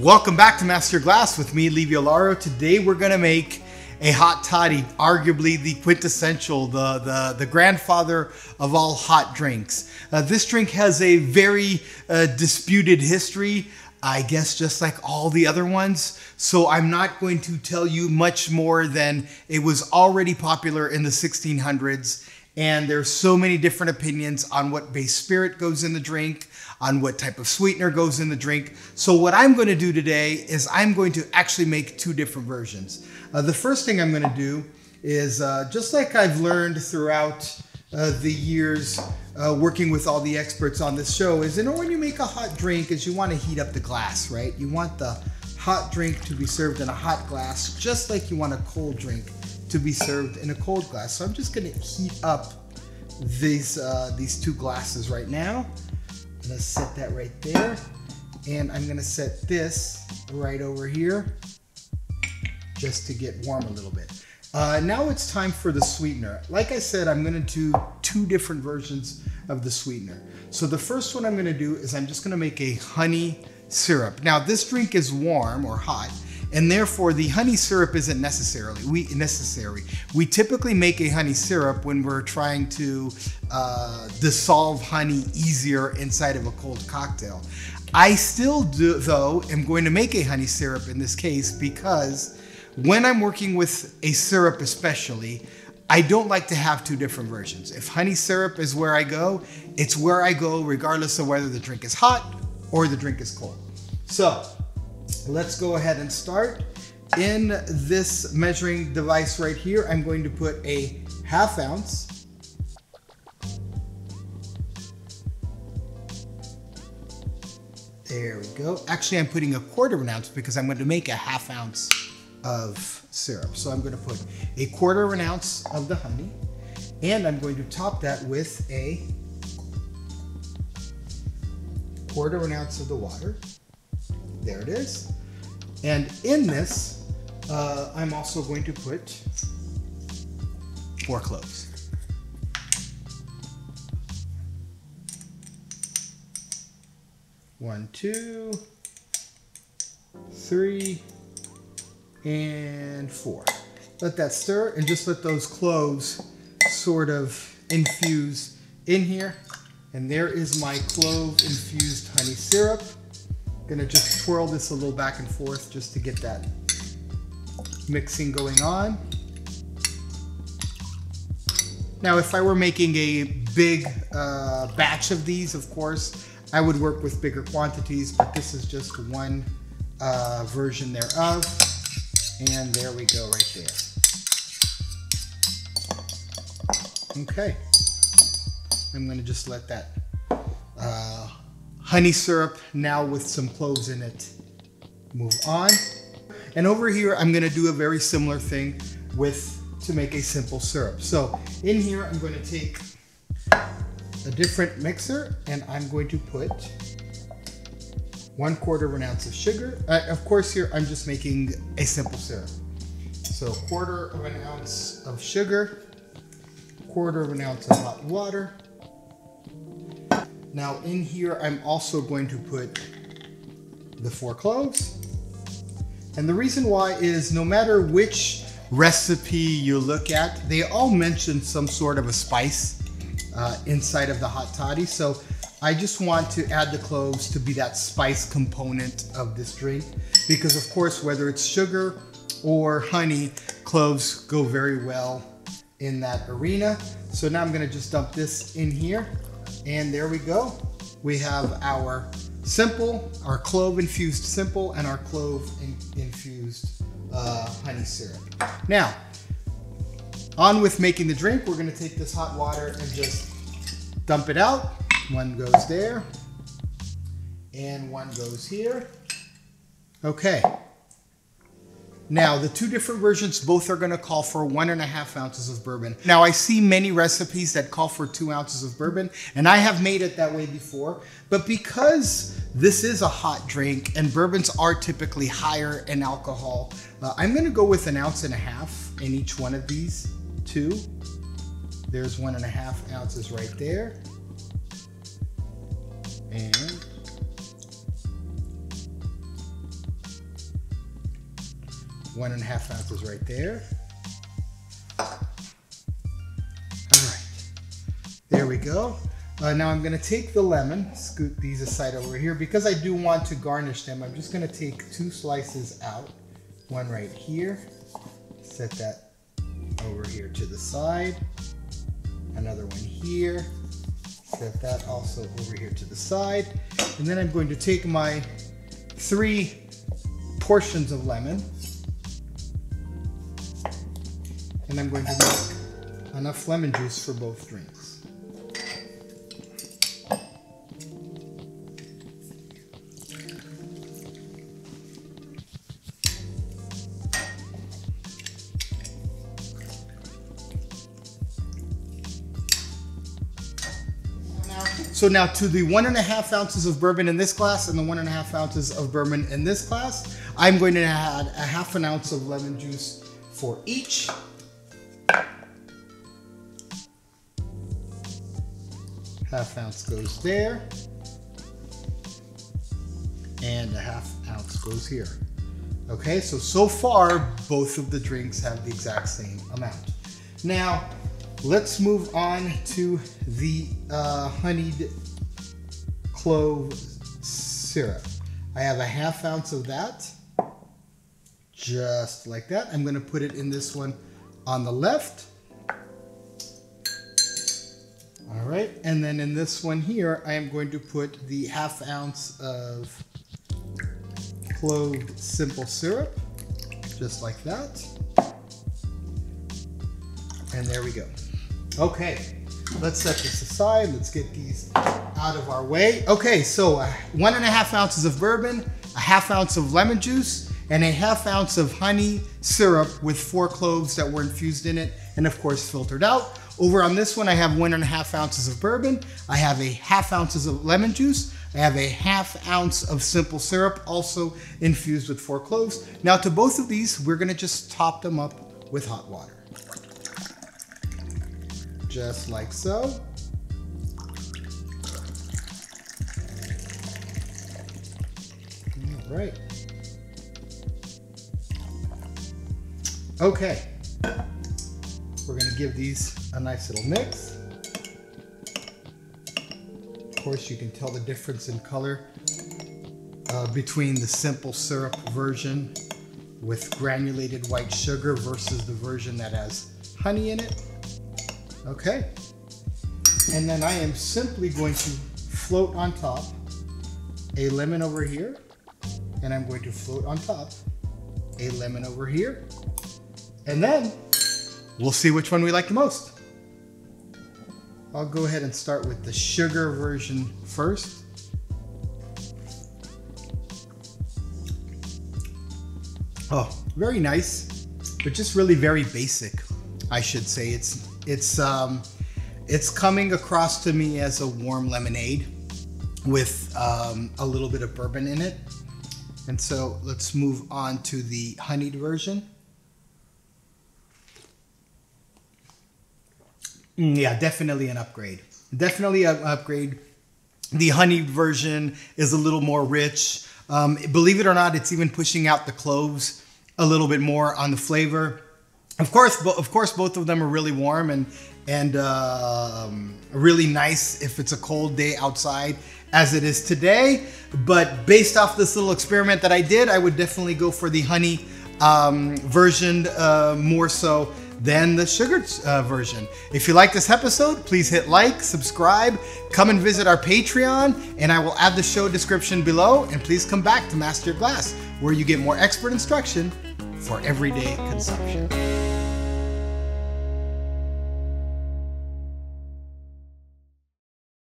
Welcome back to Master Your Glass with me, Livio Lauro. Today we're gonna make a hot toddy, arguably the quintessential, the grandfather of all hot drinks. This drink has a very disputed history, I guess just like all the other ones. So I'm not going to tell you much more than it was already popular in the 1600s. And there's so many different opinions on what base spirit goes in the drink, on what type of sweetener goes in the drink. So what I'm going to do today is I'm going to actually make two different versions. The first thing I'm going to do is, just like I've learned throughout the years working with all the experts on this show, is when you make a hot drink is you want to heat up the glass, right? You want the hot drink to be served in a hot glass, just like you want a cold drink to be served in a cold glass. So I'm just going to heat up these two glasses right now. I'm going to set that right there, and I'm going to set this right over here just to get warm a little bit. Now it's time for the sweetener. Like I said, I'm going to do two different versions of the sweetener. So the first one I'm going to do is I'm just going to make a honey syrup. Now this drink is warm or hot, and therefore the honey syrup isn't necessary. We typically make a honey syrup when we're trying to dissolve honey easier inside of a cold cocktail. I still do, though, am going to make a honey syrup in this case because when I'm working with a syrup especially, I don't like to have two different versions. If honey syrup is where I go, it's where I go regardless of whether the drink is hot or the drink is cold. So let's go ahead and start. In this measuring device right here, I'm going to put a ½ ounce. There we go. Actually, I'm putting a ¼ ounce because I'm going to make a ½ ounce of syrup. So I'm going to put a ¼ ounce of the honey, and I'm going to top that with a ¼ ounce of the water. There it is. And in this, I'm also going to put 4 cloves. One, 2, 3, and 4. Let that stir and just let those cloves sort of infuse in here. And there is my clove infused honey syrup. Gonna just twirl this a little back and forth just to get that mixing going on. Now, if I were making a big batch of these, of course, I would work with bigger quantities, but this is just one version thereof. And there we go right there. Okay. I'm gonna just let that honey syrup, now with some cloves in it, move on. And over here, I'm gonna do a very similar thing to make a simple syrup. So in here, I'm going to take a different mixer and I'm going to put 1/4 ounce of sugar. Of course here, I'm just making a simple syrup. So 1/4 ounce of sugar, 1/4 ounce of hot water. Now in here, I'm also going to put the 4 cloves. And the reason why is no matter which recipe you look at, they all mention some sort of a spice inside of the hot toddy. So I just want to add the cloves to be that spice component of this drink. Because of course, whether it's sugar or honey, cloves go very well in that arena. So now I'm gonna just dump this in here. And there we go. We have our simple, our clove infused simple, and our clove infused honey syrup. Now, on with making the drink. We're gonna take this hot water and just dump it out. One goes there, and one goes here. Okay. Now, the two different versions, both are gonna call for 1½ ounces of bourbon. Now, I see many recipes that call for 2 ounces of bourbon, and I have made it that way before, but because this is a hot drink and bourbons are typically higher in alcohol, I'm gonna go with 1½ ounces in each one of these two. There's 1½ ounces right there. And 1.5 ounces right there. All right, there we go. Now I'm gonna take the lemon, scoot these aside over here. Because I do want to garnish them, I'm just gonna take 2 slices out. One right here, set that over here to the side. Another one here, set that also over here to the side. And then I'm going to take my 3 portions of lemon, and I'm going to make enough lemon juice for both drinks. So now to the 1.5 ounces of bourbon in this glass and the 1.5 ounces of bourbon in this glass, I'm going to add 1/2 ounce of lemon juice for each. Half ounce goes there, and 1/2 ounce goes here. Okay, so far, both of the drinks have the exact same amount. Now, let's move on to the honeyed clove syrup. I have 1/2 ounce of that, just like that. I'm gonna put it in this one on the left. All right, and then in this one here, I am going to put the 1/2 ounce of clove simple syrup, just like that. And there we go. Okay, let's set this aside. Let's get these out of our way. Okay, so 1.5 ounces of bourbon, 1/2 ounce of lemon juice, and 1/2 ounce of honey syrup with 4 cloves that were infused in it and of course filtered out. Over on this one, I have 1.5 ounces of bourbon. I have 1/2 ounces of lemon juice. I have 1/2 ounce of simple syrup, also infused with 4 cloves. Now to both of these, we're gonna just top them up with hot water. Just like so. All right. Okay. We're gonna give these a nice little mix. Of course, you can tell the difference in color between the simple syrup version with granulated white sugar versus the version that has honey in it. Okay. And then I am simply going to float on top a lemon over here, and I'm going to float on top a lemon over here, and then we'll see which one we like the most. I'll go ahead and start with the sugar version first. Oh, very nice, but just really very basic, I should say. It's coming across to me as a warm lemonade with a little bit of bourbon in it. And so let's move on to the honeyed version. Yeah, definitely an upgrade. Definitely an upgrade. The honeyed version is a little more rich. Believe it or not, it's even pushing out the cloves a little bit more on the flavor. Of course, both of them are really warm and really nice if it's a cold day outside, as it is today. But based off this little experiment that I did, I would definitely go for the honey version more so than the sugared version. If you like this episode, please hit like, subscribe, come and visit our Patreon, and I will add the show description below. And please come back to Master Your Glass, where you get more expert instruction for everyday consumption.